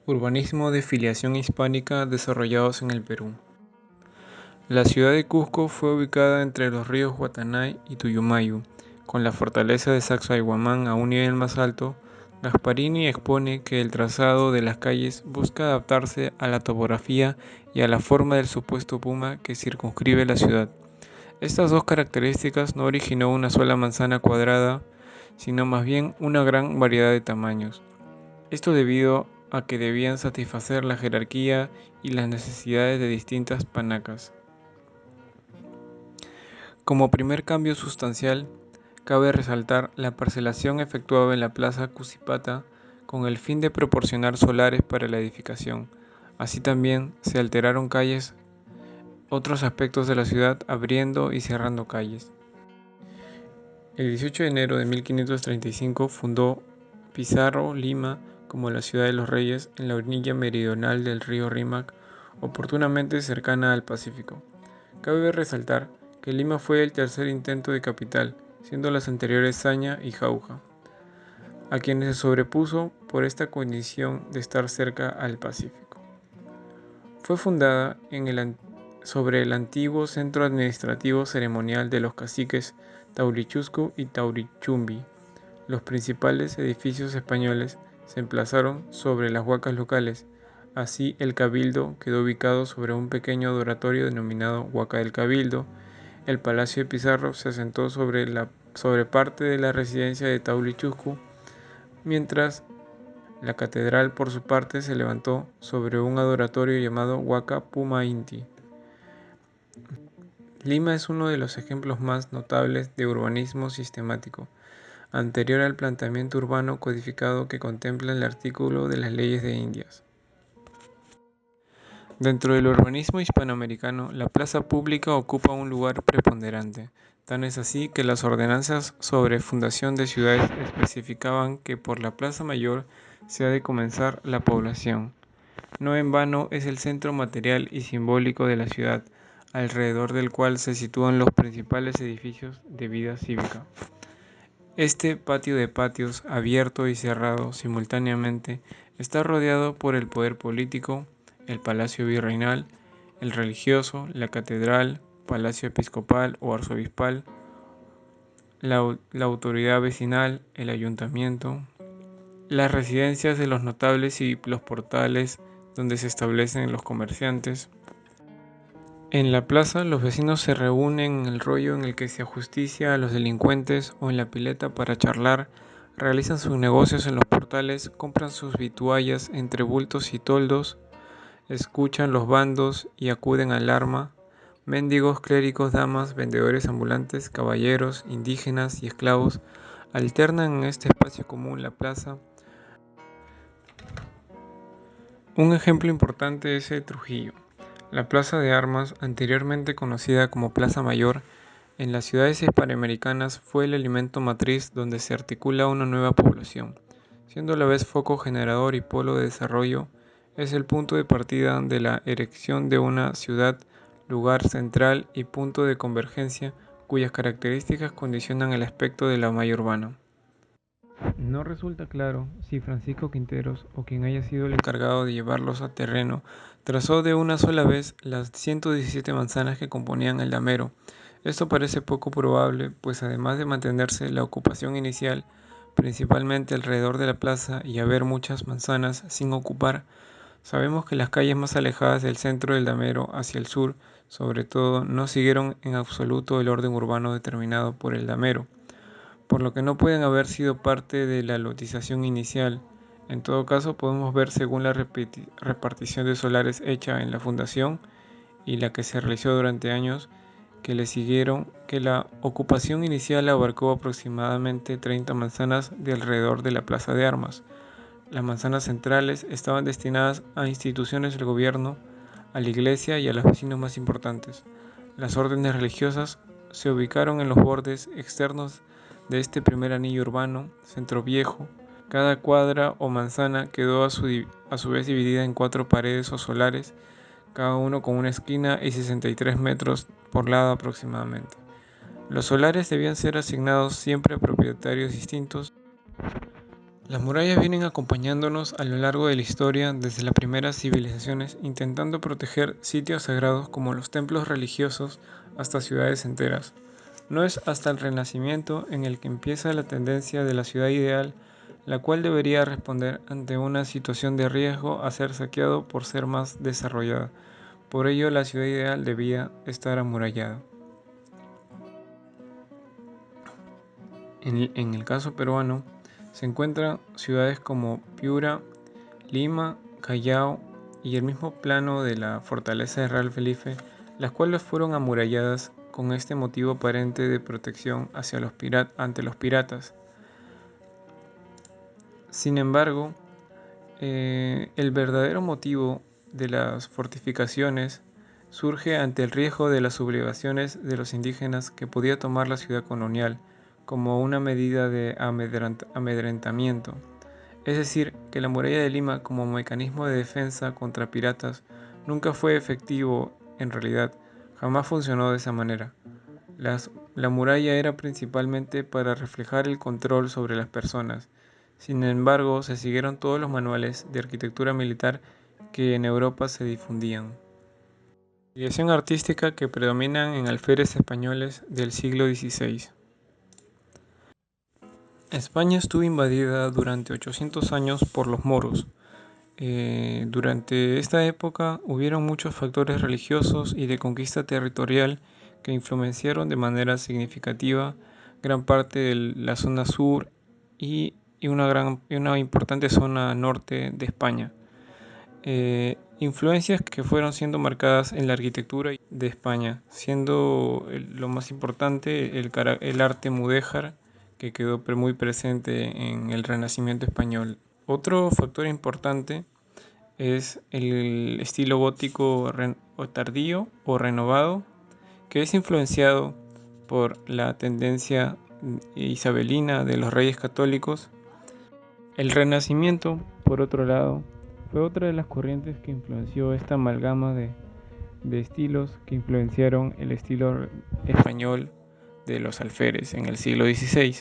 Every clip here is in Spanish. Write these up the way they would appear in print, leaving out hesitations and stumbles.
Urbanismo de filiación hispánica desarrollados en el Perú. La ciudad de Cusco fue ubicada entre los ríos Guatanay y Tuyumayu, con la fortaleza de Sacsayhuamán a un nivel más alto. Gasparini expone que el trazado de las calles busca adaptarse a la topografía y a la forma del supuesto puma que circunscribe la ciudad. Estas dos características no originó una sola manzana cuadrada, sino más bien una gran variedad de tamaños. Esto debido a que debían satisfacer la jerarquía y las necesidades de distintas panacas. Como primer cambio sustancial, cabe resaltar la parcelación efectuada en la Plaza Cusipata con el fin de proporcionar solares para la edificación. Así también se alteraron otros aspectos de la ciudad, abriendo y cerrando calles. El 18 de enero de 1535 fundó Pizarro Lima como la ciudad de los reyes en la orilla meridional del río Rímac, oportunamente cercana al Pacífico. Cabe resaltar que Lima fue el tercer intento de capital, siendo las anteriores Saña y Jauja, a quienes se sobrepuso por esta condición de estar cerca al Pacífico. Fue fundada sobre el antiguo centro administrativo ceremonial de los caciques Taurichuscu y Taurichumbi. Los principales edificios españoles se emplazaron sobre las huacas locales. Así, el cabildo quedó ubicado sobre un pequeño adoratorio denominado Huaca del Cabildo. El Palacio de Pizarro se asentó sobre parte de la residencia de Taurichuscu, mientras la catedral, por su parte, se levantó sobre un adoratorio llamado Huaca Puma Inti. Lima es uno de los ejemplos más notables de urbanismo sistemático, anterior al planteamiento urbano codificado que contempla el artículo de las leyes de Indias. Dentro del urbanismo hispanoamericano, la plaza pública ocupa un lugar preponderante. Tan es así que las ordenanzas sobre fundación de ciudades especificaban que por la Plaza Mayor se ha de comenzar la población. No en vano es el centro material y simbólico de la ciudad, alrededor del cual se sitúan los principales edificios de vida cívica. Este patio de patios, abierto y cerrado simultáneamente, está rodeado por el poder político, el palacio virreinal, el religioso, la catedral, palacio episcopal o arzobispal, la autoridad vecinal, el ayuntamiento, las residencias de los notables y los portales donde se establecen los comerciantes. En la plaza, los vecinos se reúnen en el rollo en el que se ajusticia a los delincuentes o en la pileta para charlar, realizan sus negocios en los portales, compran sus vituallas entre bultos y toldos, escuchan los bandos y acuden al arma. Mendigos, clérigos, damas, vendedores ambulantes, caballeros, indígenas y esclavos alternan en este espacio común la plaza. Un ejemplo importante es el Trujillo. La Plaza de Armas, anteriormente conocida como Plaza Mayor, en las ciudades hispanoamericanas fue el elemento matriz donde se articula una nueva población. Siendo a la vez foco generador y polo de desarrollo, es el punto de partida de la erección de una ciudad, lugar central y punto de convergencia cuyas características condicionan el aspecto de la malla urbana. No resulta claro si Francisco Quinteros, o quien haya sido el encargado de llevarlos a terreno, trazó de una sola vez las 117 manzanas que componían el damero. Esto parece poco probable, pues además de mantenerse la ocupación inicial, principalmente alrededor de la plaza, y haber muchas manzanas sin ocupar, sabemos que las calles más alejadas del centro del damero hacia el sur, sobre todo, no siguieron en absoluto el orden urbano determinado por el damero, por lo que no pueden haber sido parte de la lotización inicial. En todo caso, podemos ver según la repartición de solares hecha en la fundación y la que se realizó durante años que le siguieron, que la ocupación inicial abarcó aproximadamente 30 manzanas de alrededor de la Plaza de Armas. Las manzanas centrales estaban destinadas a instituciones del gobierno, a la iglesia y a los vecinos más importantes. Las órdenes religiosas se ubicaron en los bordes externos de este primer anillo urbano, centro viejo. Cada cuadra o manzana quedó a su vez dividida en 4 paredes o solares, cada uno con una esquina y 63 metros por lado aproximadamente. Los solares debían ser asignados siempre a propietarios distintos. Las murallas vienen acompañándonos a lo largo de la historia desde las primeras civilizaciones, intentando proteger sitios sagrados como los templos religiosos hasta ciudades enteras. No es hasta el Renacimiento en el que empieza la tendencia de la ciudad ideal, la cual debería responder ante una situación de riesgo a ser saqueado por ser más desarrollada. Por ello, la ciudad ideal debía estar amurallada. En el caso peruano, se encuentran ciudades como Piura, Lima, Callao y el mismo plano de la fortaleza de Real Felipe, las cuales fueron amuralladas con este motivo aparente de protección ante los piratas. Sin embargo, el verdadero motivo de las fortificaciones surge ante el riesgo de las sublevaciones de los indígenas que podía tomar la ciudad colonial como una medida de amedrentamiento. Es decir, que la muralla de Lima como mecanismo de defensa contra piratas nunca fue efectivo en realidad, jamás funcionó de esa manera. La muralla era principalmente para reflejar el control sobre las personas. Sin embargo, se siguieron todos los manuales de arquitectura militar que en Europa se difundían. La ideación artística que predominan en alféreces españoles del siglo XVI. España estuvo invadida durante 800 años por los moros. Durante esta época hubieron muchos factores religiosos y de conquista territorial que influenciaron de manera significativa gran parte de la zona sur y una importante zona norte de España. Influencias que fueron siendo marcadas en la arquitectura de España, siendo lo más importante el arte mudéjar que quedó muy presente en el Renacimiento español. Otro factor importante es el estilo gótico o tardío o renovado, que es influenciado por la tendencia isabelina de los reyes católicos. El Renacimiento, por otro lado, fue otra de las corrientes que influenció esta amalgama de estilos que influenciaron el estilo español de los alférez en el siglo XVI.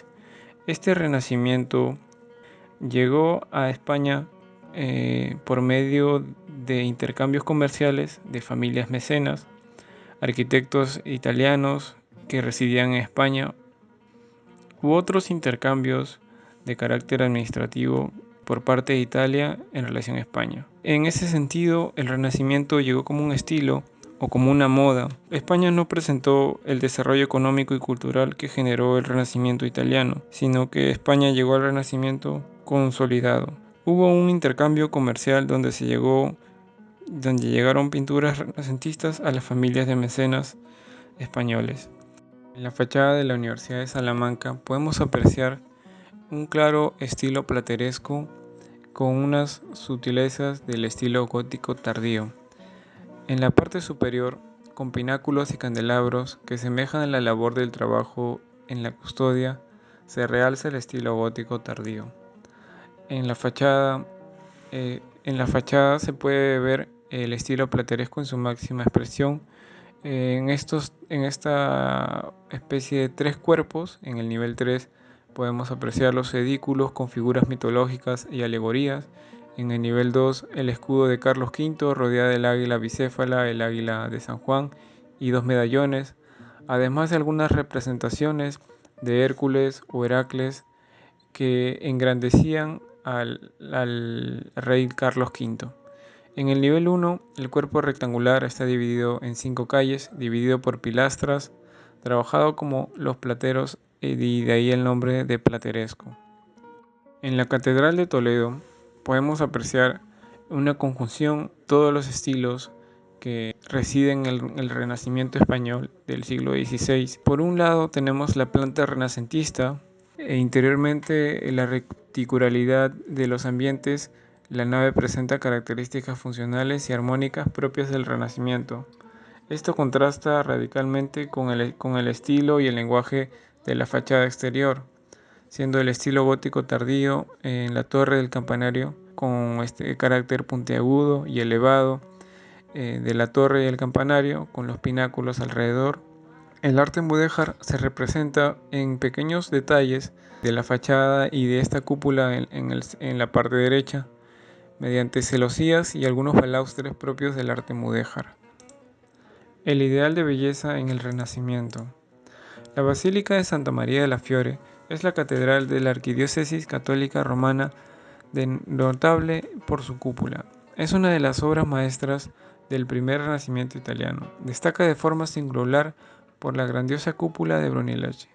Este renacimiento llegó a España por medio de intercambios comerciales de familias mecenas, arquitectos italianos que residían en España u otros intercambios de carácter administrativo por parte de Italia en relación a España. En ese sentido, el Renacimiento llegó como un estilo o como una moda. España no presentó el desarrollo económico y cultural que generó el Renacimiento italiano, sino que España llegó al Renacimiento consolidado. Hubo un intercambio comercial donde llegaron pinturas renacentistas a las familias de mecenas españoles. En la fachada de la Universidad de Salamanca podemos apreciar un claro estilo plateresco con unas sutilezas del estilo gótico tardío. En la parte superior, con pináculos y candelabros que semejan la labor del trabajo en la custodia, se realza el estilo gótico tardío. En la fachada se puede ver el estilo plateresco en su máxima expresión. En esta especie de tres cuerpos, en el nivel 3, podemos apreciar los edículos con figuras mitológicas y alegorías. En el nivel 2, el escudo de Carlos V, rodeada del águila bicéfala, el águila de San Juan y dos medallones, además de algunas representaciones de Hércules o Heracles que engrandecían al rey Carlos V. En el nivel 1, el cuerpo rectangular está dividido en 5 calles, dividido por pilastras, trabajado como los plateros y de ahí el nombre de plateresco. En la Catedral de Toledo podemos apreciar una conjunción de todos los estilos que residen en el Renacimiento español del siglo XVI. Por un lado tenemos la planta renacentista e interiormente la reticularidad de los ambientes. La nave presenta características funcionales y armónicas propias del Renacimiento. Esto contrasta radicalmente con el estilo y el lenguaje de la fachada exterior, siendo el estilo gótico tardío en la torre del campanario con este carácter puntiagudo y elevado de la torre y el campanario con los pináculos alrededor, El arte mudéjar se representa en pequeños detalles de la fachada y de esta cúpula en la parte derecha, mediante celosías y algunos balaustres propios del arte mudéjar. El ideal de belleza en el Renacimiento. La Basílica de Santa María de la Fiore es la catedral de la Arquidiócesis Católica Romana, notable por su cúpula. Es una de las obras maestras del primer Renacimiento italiano. Destaca de forma singular por la grandiosa cúpula de Brunelleschi.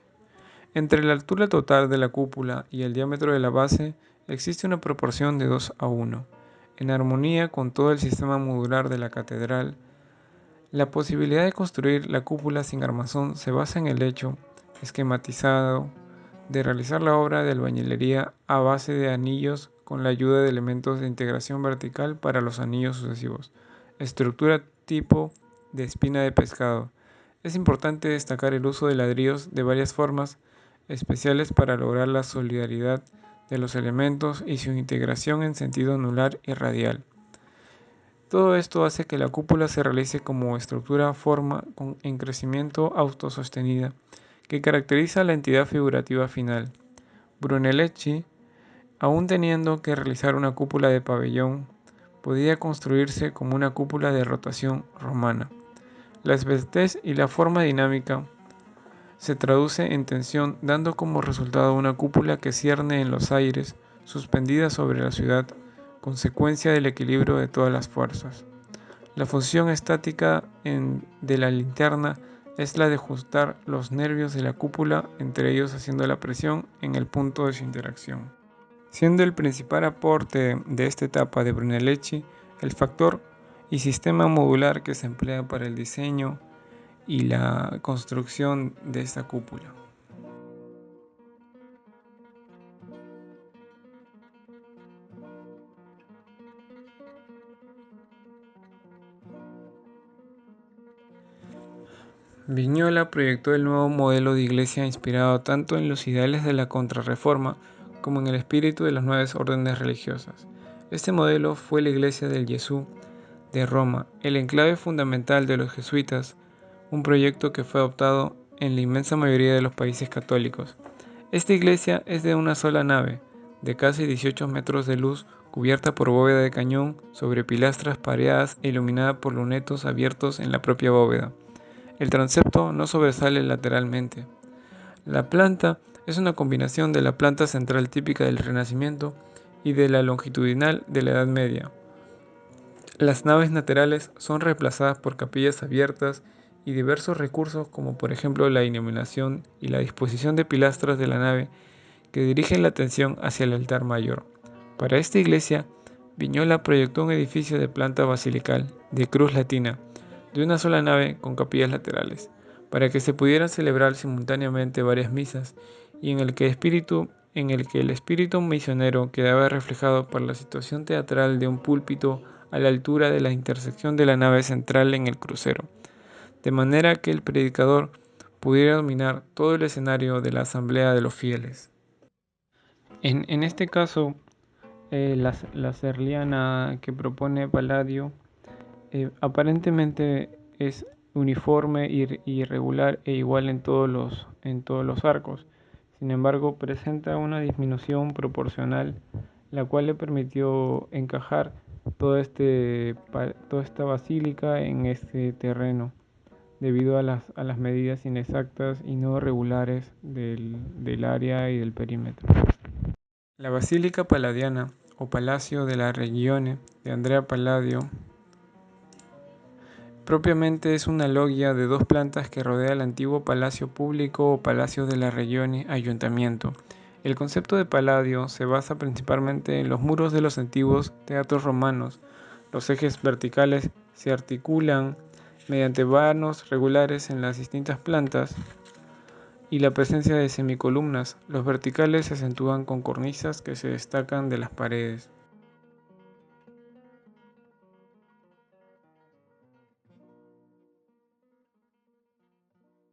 Entre la altura total de la cúpula y el diámetro de la base existe una proporción de 2:1, en armonía con todo el sistema modular de la catedral. La posibilidad de construir la cúpula sin armazón se basa en el hecho esquematizado de realizar la obra de albañilería a base de anillos con la ayuda de elementos de integración vertical para los anillos sucesivos. Estructura tipo de espina de pescado. Es importante destacar el uso de ladrillos de varias formas especiales para lograr la solidaridad de los elementos y su integración en sentido anular y radial. Todo esto hace que la cúpula se realice como estructura forma en crecimiento autosostenida, que caracteriza la entidad figurativa final. Brunelleschi, aún teniendo que realizar una cúpula de pabellón, podía construirse como una cúpula de rotación romana. La esbeltez y la forma dinámica se traduce en tensión, dando como resultado una cúpula que cierne en los aires, suspendida sobre la ciudad, consecuencia del equilibrio de todas las fuerzas. La función estática de la linterna es la de ajustar los nervios de la cúpula, entre ellos haciendo la presión en el punto de su interacción. Siendo el principal aporte de esta etapa de Brunelleschi el factor y sistema modular que se emplea para el diseño y la construcción de esta cúpula. Vignola proyectó el nuevo modelo de iglesia inspirado tanto en los ideales de la Contrarreforma como en el espíritu de las nuevas órdenes religiosas. Este modelo fue la iglesia del Gesù de Roma, el enclave fundamental de los jesuitas, un proyecto que fue adoptado en la inmensa mayoría de los países católicos. Esta iglesia es de una sola nave, de casi 18 metros de luz, cubierta por bóveda de cañón, sobre pilastras pareadas e iluminada por lunetos abiertos en la propia bóveda. El transepto no sobresale lateralmente. La planta es una combinación de la planta central típica del Renacimiento y de la longitudinal de la Edad Media. Las naves laterales son reemplazadas por capillas abiertas y diversos recursos como por ejemplo la iluminación y la disposición de pilastras de la nave que dirigen la atención hacia el altar mayor. Para esta iglesia, Vignola proyectó un edificio de planta basilical, de cruz latina, de una sola nave con capillas laterales, para que se pudieran celebrar simultáneamente varias misas y en el que el espíritu misionero quedaba reflejado por la situación teatral de un púlpito a la altura de la intersección de la nave central en el crucero, de manera que el predicador pudiera dominar todo el escenario de la asamblea de los fieles. En este caso, la serliana que propone Palladio aparentemente es uniforme, irregular e igual en todos los arcos. Sin embargo, presenta una disminución proporcional, la cual le permitió encajar toda esta basílica en este terreno, debido a las medidas inexactas y no regulares del área y del perímetro. La Basílica Palladiana, o Palacio de la Regione de Andrea Palladio, propiamente es una loggia de 2 plantas que rodea el antiguo Palacio Público o Palacio de la Regione Ayuntamiento. El concepto de Palladio se basa principalmente en los muros de los antiguos teatros romanos. Los ejes verticales se articulan mediante vanos regulares en las distintas plantas y la presencia de semicolumnas. Los verticales se acentúan con cornisas que se destacan de las paredes.